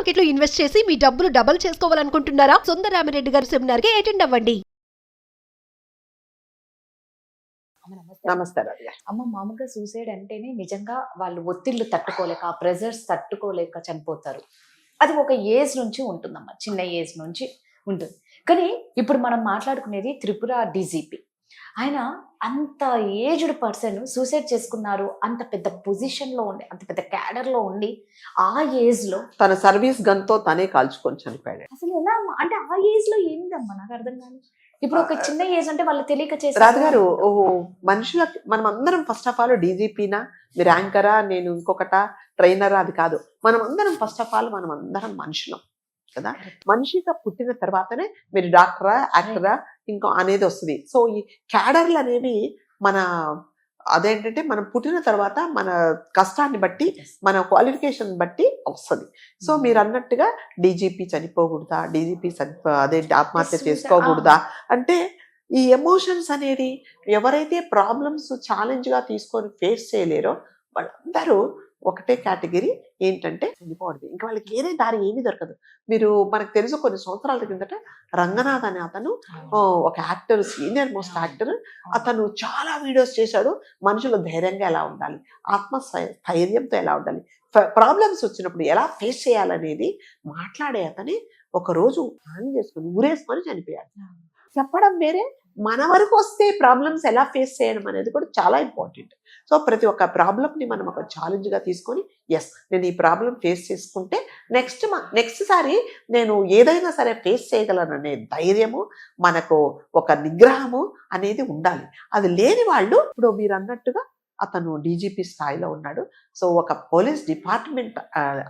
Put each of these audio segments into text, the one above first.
Market లో invest చేసి మీ డబ్బులు డబుల్ చేసుకోవాలనుకుంటున్నారా? సుందరరామిరెడ్డి గారి సెమినార్ కి అటెండ్ అవ్వండి. నమస్తే రవి గారు. అమ్మ మామూలుగా సూసైడ్ అంటేనే నిజంగా వాళ్ళు ఒత్తిళ్లు తట్టుకోలేక ఆ ప్రెజర్స్ తట్టుకోలేక చనిపోతారు. అది ఒక ఏజ్ నుంచి ఉంటుందమ్మా, చిన్న ఏజ్ నుంచి ఉంటుంది. కానీ ఇప్పుడు మనం మాట్లాడుకునేది త్రిపుర డీజీపీ. ఆయన అంత ఏజ్డ్ పర్సన్ సూసైడ్ చేసుకున్నారు. అంత పెద్ద పొజిషన్ లో ఉండి, అంత పెద్ద క్యాడర్ లో ఉండి, ఆ ఏజ్ లో తన సర్వీస్ గన్ తో తనే కాల్చుకొని చనిపోయాడు. అసలు ఎలా అమ్మా? అంటే ఆ ఏజ్ లో ఏందమ్మా నాకు అర్థం కాదు. ఇప్పుడు ఒక చిన్న ఏజ్ అంటే వాళ్ళు తెలియక రాజు గారు, చేస్తారు. మనుషులకి మనం అందరం ఫస్ట్ ఆఫ్ ఆల్ డీజీపీనా, మీరు యాంకరా, నేను ఇంకొకట ట్రైనరా, అది కాదు. మనం అందరం ఫస్ట్ ఆఫ్ ఆల్ మనం అందరం మనుషులం కదా. మనిషిగా పుట్టిన తర్వాతనే మీరు డాక్టరా, యాక్టరా ఇంకో అనేది వస్తుంది. సో ఈ క్యాడర్లు అనేవి మన అదేంటంటే మనం పుట్టిన తర్వాత మన కష్టాన్ని బట్టి, మన క్వాలిఫికేషన్ బట్టి వస్తుంది. సో మీరు అన్నట్టుగా డీజీపీ చనిపోకూడదా, డీజీపీ అదేంటి ఆత్మహత్య చేసుకోకూడదా అంటే, ఈ ఎమోషన్స్ అనేది ఎవరైతే ప్రాబ్లమ్స్ ఛాలెంజ్గా తీసుకొని ఫేస్ చేయలేరో వాళ్ళందరూ ఒకటే కేటగిరీ ఏంటంటే చనిపోవద్దు. ఇంకా వాళ్ళకి వేరే దారి ఏమీ దొరకదు. మీరు మనకు తెలుసు, కొన్ని సంవత్సరాల కిందట రంగనాథ్ అనే అతను ఒక యాక్టర్, సీనియర్ మోస్ట్ యాక్టర్, అతను చాలా వీడియోస్ చేశాడు. మనుషులు ధైర్యంగా ఎలా ఉండాలి, ధైర్యంతో ఎలా ఉండాలి, ప్రాబ్లమ్స్ వచ్చినప్పుడు ఎలా ఫేస్ చేయాలనేది మాట్లాడే అతని ఒకరోజు ప్లాన్ చేసుకుని ఊరేసుకొని చనిపోయాడు. చెప్పడం వేరే, మన వరకు వస్తే ప్రాబ్లమ్స్ ఎలా ఫేస్ చేయడం అనేది కూడా చాలా ఇంపార్టెంట్. సో ప్రతి ఒక్క ప్రాబ్లమ్ని మనం ఒక ఛాలెంజ్గా తీసుకొని, ఎస్ నేను ఈ ప్రాబ్లం ఫేస్ చేసుకుంటే నెక్స్ట్ సారి నేను ఏదైనా సరే ఫేస్ చేయగలననే ధైర్యము, మనకు ఒక నిగ్రహము అనేది ఉండాలి. అది లేని వాళ్ళు, ఇప్పుడు మీరు అన్నట్టుగా అతను డీజీపీ స్థాయిలో ఉన్నాడు. సో ఒక పోలీస్ డిపార్ట్మెంట్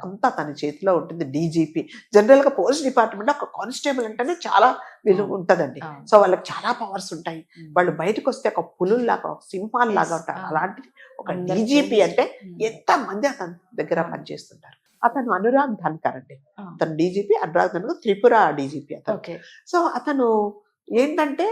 అంతా తన చేతిలో ఉంటుంది. డీజీపీ జనరల్గా పోలీస్ డిపార్ట్మెంట్ ఒక కానిస్టేబుల్ అంటేనే చాలా విలువ ఉంటుందండి. సో వాళ్ళకి చాలా పవర్స్ ఉంటాయి. వాళ్ళు బయటకు వస్తే ఒక పులుల్లాగా, ఒక సింహాల్లాగా ఉంటారు. అలాంటిది ఒక డీజీపీ అంటే ఎంతమంది అతని దగ్గర పనిచేస్తుంటారు. అతను అనురాగ్ ధన్కర్ అండి. అతను డీజీపీ, అనురాగ్ ధన్కర్ త్రిపుర డీజీపీ అతను. సో అతను ఏంటంటే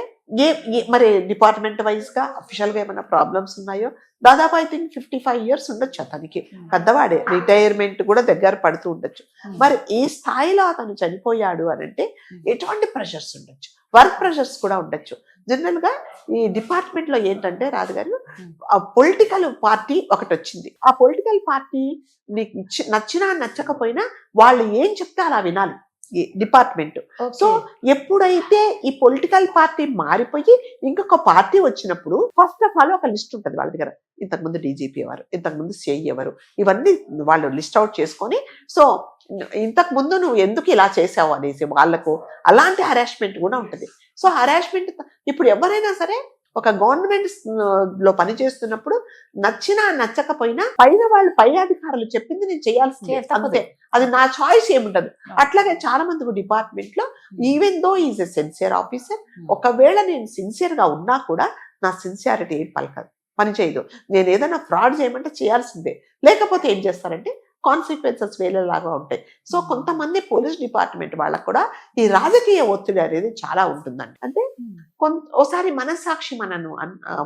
మరి డిపార్ట్మెంట్ వైజ్గా అఫీషియల్గా ఏమైనా ప్రాబ్లమ్స్ ఉన్నాయో, దాదాపు ఐ థింక్ 55 years ఉండొచ్చు అతనికి. పెద్దవాడే, రిటైర్మెంట్ కూడా దగ్గర పడుతూ ఉండొచ్చు. మరి ఈ స్థాయిలో అతను చనిపోయాడు అని అంటే ఎటువంటి ప్రెషర్స్ ఉండొచ్చు, వర్క్ ప్రెషర్స్ కూడా ఉండొచ్చు. జనరల్గా ఈ డిపార్ట్మెంట్లో ఏంటంటే రాజుగారు, ఆ పొలిటికల్ పార్టీ ఒకటి వచ్చింది. ఆ పొలిటికల్ పార్టీ నీకు నచ్చినా నచ్చకపోయినా వాళ్ళు ఏం చెప్తే అలా వినాలి ఈ డిపార్ట్మెంట్. సో ఎప్పుడైతే ఈ పొలిటికల్ పార్టీ మారిపోయి ఇంకొక పార్టీ వచ్చినప్పుడు ఫస్ట్ ఆఫ్ ఆల్ ఒక లిస్ట్ ఉంటుంది వాళ్ళ దగ్గర. ఇంతకుముందు డీజీపీ ఎవరు, ఇంతకుముందు సిఐ ఎవరు, ఇవన్నీ వాళ్ళు లిస్ట్ అవుట్ చేసుకొని, సో ఇంతకు ముందు నువ్వు ఎందుకు ఇలా చేసావు అనేసి వాళ్ళకు అలాంటి హరాస్మెంట్ కూడా ఉంటుంది. సో హరాస్మెంట్ ఇప్పుడు ఎవరైనా సరే ఒక గవర్నమెంట్ లో పనిచేస్తున్నప్పుడు నచ్చినా నచ్చకపోయినా పైన వాళ్ళు, పై అధికారులు చెప్పింది నేను చేయాల్సిందే, అంతే. అది నా చాయిస్ ఏముంటది. అట్లాగే చాలా మంది డిపార్ట్మెంట్ లో even though is a sincere officer, ఒకవేళ నేను సిన్సియర్ గా ఉన్నా కూడా నా సిన్సియారిటీ ఏం పలకదు, పని చేయదు. నేను ఏదైనా ఫ్రాడ్ చేయమంటే చేయాల్సిందే. లేకపోతే ఏం చేస్తారంటే కాన్సిక్వెన్సెస్ వేరేలాగా ఉంటాయి. సో కొంతమంది పోలీస్ డిపార్ట్మెంట్ వాళ్ళకు కూడా ఈ రాజకీయ ఒత్తిడి అనేది చాలా ఉంటుందండి. అంటే ఓసారి మనస్సాక్షి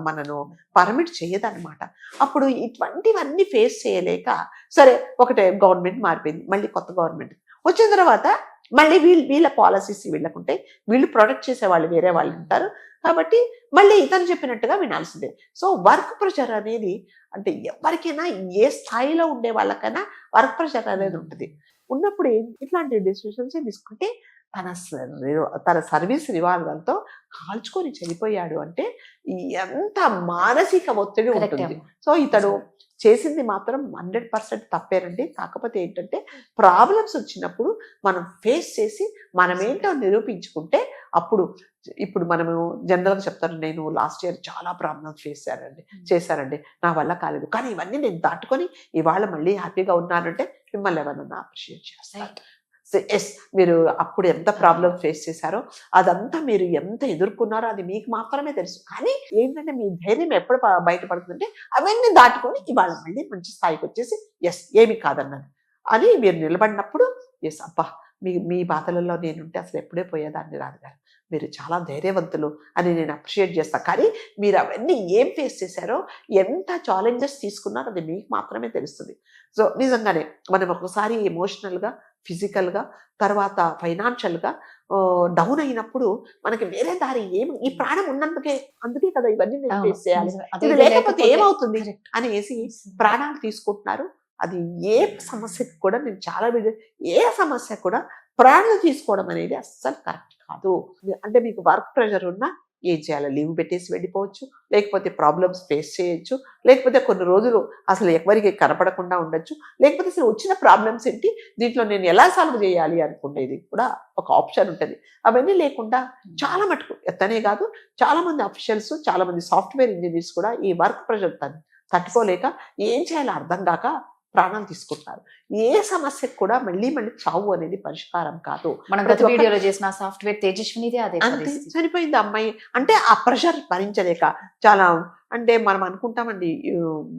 మనను పర్మిట్ చేయదన్నమాట. అప్పుడు ఇటువంటివన్నీ ఫేస్ చేయలేక, సరే ఒకటే గవర్నమెంట్ మారిపోయింది, మళ్ళీ కొత్త గవర్నమెంట్ వచ్చిన తర్వాత మళ్ళీ వీళ్ళ పాలసీస్ వీళ్ళకుంటాయి, వీళ్ళు ప్రొటెక్ట్ చేసే వాళ్ళు వేరే వాళ్ళు ఉంటారు. కాబట్టి మళ్ళీ ఇతను చెప్పినట్టుగా వినాల్సిందే. సో వర్క్ ప్రెషర్ అనేది అంటే ఎవరికైనా, ఏ స్థాయిలో ఉండే వాళ్ళకైనా వర్క్ ప్రెషర్ అనేది ఉంటుంది. ఉన్నప్పుడు ఇట్లాంటి డెసిషన్స్ తీసుకుంటే తన సర్వీస్ రివాల్వర్తో కాల్చుకొని చనిపోయాడు అంటే ఎంత మానసిక ఒత్తిడి ఉంటుంది. సో ఇతడు చేసింది మాత్రం 100% తప్పేనండి. కాకపోతే ఏంటంటే ప్రాబ్లమ్స్ వచ్చినప్పుడు మనం ఫేస్ చేసి మనమేంటో నిరూపించుకుంటే అప్పుడు, ఇప్పుడు మనము జనరల్గా చెప్తాను, నేను లాస్ట్ ఇయర్ చాలా ప్రాబ్లమ్స్ చేశానండి, నా వల్ల కాలేదు, కానీ ఇవన్నీ నేను దాటుకొని ఇవాళ మళ్ళీ హ్యాపీగా ఉన్నానంటే మిమ్మల్ని ఎవరన్నా అప్రిషియేట్ చేస్తారు. ఎస్, మీరు అప్పుడు ఎంత ప్రాబ్లం ఫేస్ చేశారో, అదంతా మీరు ఎంత ఎదుర్కొన్నారో అది మీకు మాత్రమే తెలుసు. కానీ ఏంటంటే మీ ధైర్యం ఎప్పుడు బయటపడుతుందంటే అవన్నీ దాటుకొని ఇవాళ మళ్ళీ మంచి స్థాయికి వచ్చేసి ఎస్ ఏమి కాదన్నది అని మీరు నిలబడినప్పుడు, ఎస్ అబ్బా మీ బాధలలో నేనుంటే అసలు ఎప్పుడే పోయేదాన్ని రాదుగారు, మీరు చాలా ధైర్యవంతులు అని నేను అప్రిషియేట్ చేస్తాను. కానీ మీరు అవన్నీ ఏం ఫేస్ చేశారో, ఎంత ఛాలెంజెస్ తీసుకున్నారో అది మీకు మాత్రమే తెలుస్తుంది. సో నిజంగానే మనం ఒకసారి ఎమోషనల్గా ఫిజికల్గా, తర్వాత ఫైనాన్షియల్గా డౌన్ అయినప్పుడు మనకి వేరే దారి ఈ ప్రాణం అందుకే కదా ఇవన్నీ నేను అవును, ఫేస్ చేయాలి, నిజమే. అదే ఇది ఇది లేకపోతే ఏమవుతుంది correct. అనేసి ప్రాణాలు తీసుకుంటున్నారు. అది ఏ సమస్యకు కూడా నేను చాలా ఏ సమస్య కూడా ప్రాణాలు తీసుకోవడం అనేది అస్సలు కరెక్ట్ కాదు. అంటే మీకు వర్క్ ప్రెషర్ ఉన్నా ఏం చేయాలి, లీవ్ పెట్టేసి వెళ్ళిపోవచ్చు, లేకపోతే ప్రాబ్లమ్స్ ఫేస్ చేయొచ్చు, లేకపోతే కొన్ని రోజులు అసలు ఎవరికి కనపడకుండా ఉండొచ్చు, లేకపోతే అసలు వచ్చిన ప్రాబ్లమ్స్ ఏంటి, దీంట్లో నేను ఎలా సాల్వ్ చేయాలి అనుకునేది కూడా ఒక ఆప్షన్ ఉంటుంది. అవన్నీ లేకుండా చాలా మటుకు ఎత్తనే కాదు, చాలా మంది అఫీషియల్స్, చాలా మంది సాఫ్ట్వేర్ ఇంజనీర్స్ కూడా ఈ వర్క్ ప్రెషర్ తట్టుకోలేక ఏం చేయాలో అర్థం కాక ప్రాణాలు తీసుకుంటారు. ఏ సమస్యకు కూడా మళ్ళీ చావు అనేది పరిష్కారం కాదు. మనం గత వీడియోలో చేసిన సాఫ్ట్వేర్ తేజస్వినిదే అదే అంతే, పరిస్థితి. చనిపోయింది అమ్మాయి. అంటే ఆ ప్రెషర్ భరించలేక చాలా, అంటే మనం అనుకుంటామండి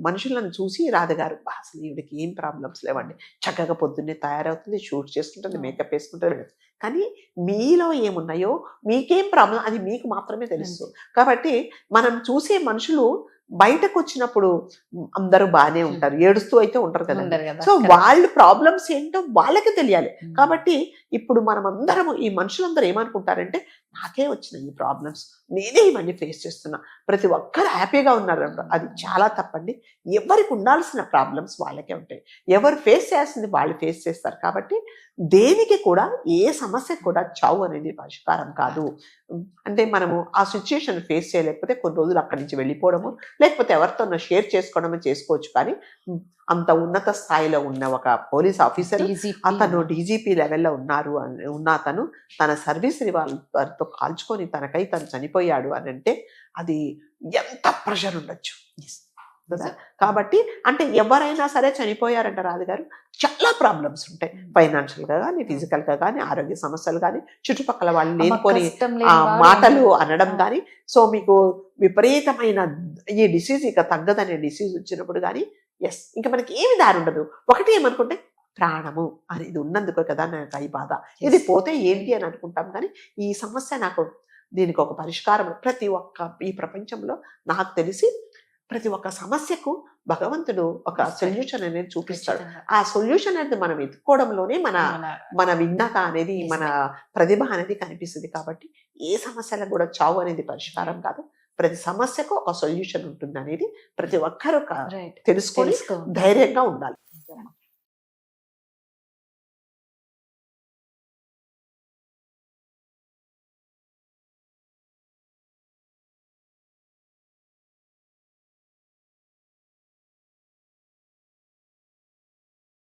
మనుషులను చూసి రాధగారు అసలు ఈవిడికి ఏం ప్రాబ్లమ్స్ లేవండి, చక్కగా పొద్దున్నే తయారవుతుంది, షూట్ చేసుకుంటుంది, మేకప్ వేసుకుంటుంది, కానీ మీలో ఏమున్నాయో మీకేం ప్రాబ్లం అది మీకు మాత్రమే తెలుసు. కాబట్టి మనం చూసే మనుషులు బయటకు వచ్చినప్పుడు అందరూ బాగానే ఉంటారు, ఏడుస్తూ అయితే ఉంటారు కదా. ఉండరు కదా, సో correct. వాళ్ళ ప్రాబ్లమ్స్ ఏంటో వాళ్ళకి తెలియాలి. కాబట్టి ఇప్పుడు మనం అందరం ఈ మనుషులందరూ ఏమనుకుంటారంటే నాకే వచ్చిన ఈ ప్రాబ్లమ్స్, నేనే ఇవన్నీ ఫేస్ చేస్తున్నా, ప్రతి ఒక్కరు హ్యాపీగా ఉన్నారు. అది చాలా తప్పండి. ఎవరికి ఉండాల్సిన ప్రాబ్లమ్స్ వాళ్ళకే ఉంటాయి, ఎవరు ఫేస్ చేయాల్సింది వాళ్ళు ఫేస్ చేస్తారు. కాబట్టి దేనికి కూడా ఏ సమస్యకు కూడా చావు అనేది పరిష్కారం కాదు. అంటే మనము ఆ సిచ్యుయేషన్ ఫేస్ చేయలేకపోతే కొన్ని రోజులు అక్కడి నుంచి వెళ్ళిపోవడము, లేకపోతే ఎవరితో షేర్ చేసుకోవడమో చేసుకోవచ్చు. కానీ అంత ఉన్నత స్థాయిలో ఉన్న ఒక పోలీస్ ఆఫీసర్, DGP. అతను డీజీపీ లెవెల్లో ఉన్న అతను తన సర్వీస్ వారితో కాల్చుకొని తనకై తను చనిపోయాడు అని అంటే అది ఎంత ప్రెషర్ ఉండొచ్చు కదా. కాబట్టి అంటే ఎవరైనా సరే చనిపోయారంట రాజుగారు, చాలా ప్రాబ్లమ్స్ ఉంటాయి, ఫైనాన్షియల్గా కానీ, ఫిజికల్గా కానీ, ఆరోగ్య సమస్యలు కానీ, చుట్టుపక్కల వాళ్ళు లేనిపోని కష్టం లేని వాడు మాటలు ఉండడు. అనడం కానీ, సో మీకు విపరీతమైన ఈ డిసీజ్ ఇక తగ్గదనే డిసీజ్ వచ్చినప్పుడు కానీ ఇంకా మనకి ఏమి దారి ఉండదు. ఒకటి ఏమనుకుంటే ప్రాణము అనేది ఉన్నందుకు కదా నాకు ఈ బాధ, ఇది పోతే ఏంటి అని అనుకుంటాం. కానీ ఈ సమస్య నాకు, దీనికి ఒక పరిష్కారం ప్రతి ఒక్క ఈ ప్రపంచంలో నాకు తెలిసి ప్రతి ఒక్క సమస్యకు భగవంతుడు ఒక సొల్యూషన్ అనేది చూపిస్తాడు. ఆ సొల్యూషన్ అనేది మనం ఎత్తుకోవడంలోనే మన విఘ్నత అనేది, మన ప్రతిభ అనేది కనిపిస్తుంది. కాబట్టి ఏ సమస్యలకు కూడా చావు అనేది పరిష్కారం కాదు, ప్రతి సమస్యకు ఒక సొల్యూషన్ ఉంటుంది అనేది ప్రతి ఒక్కరూ తెలుసుకొని ధైర్యంగా ఉండాలి.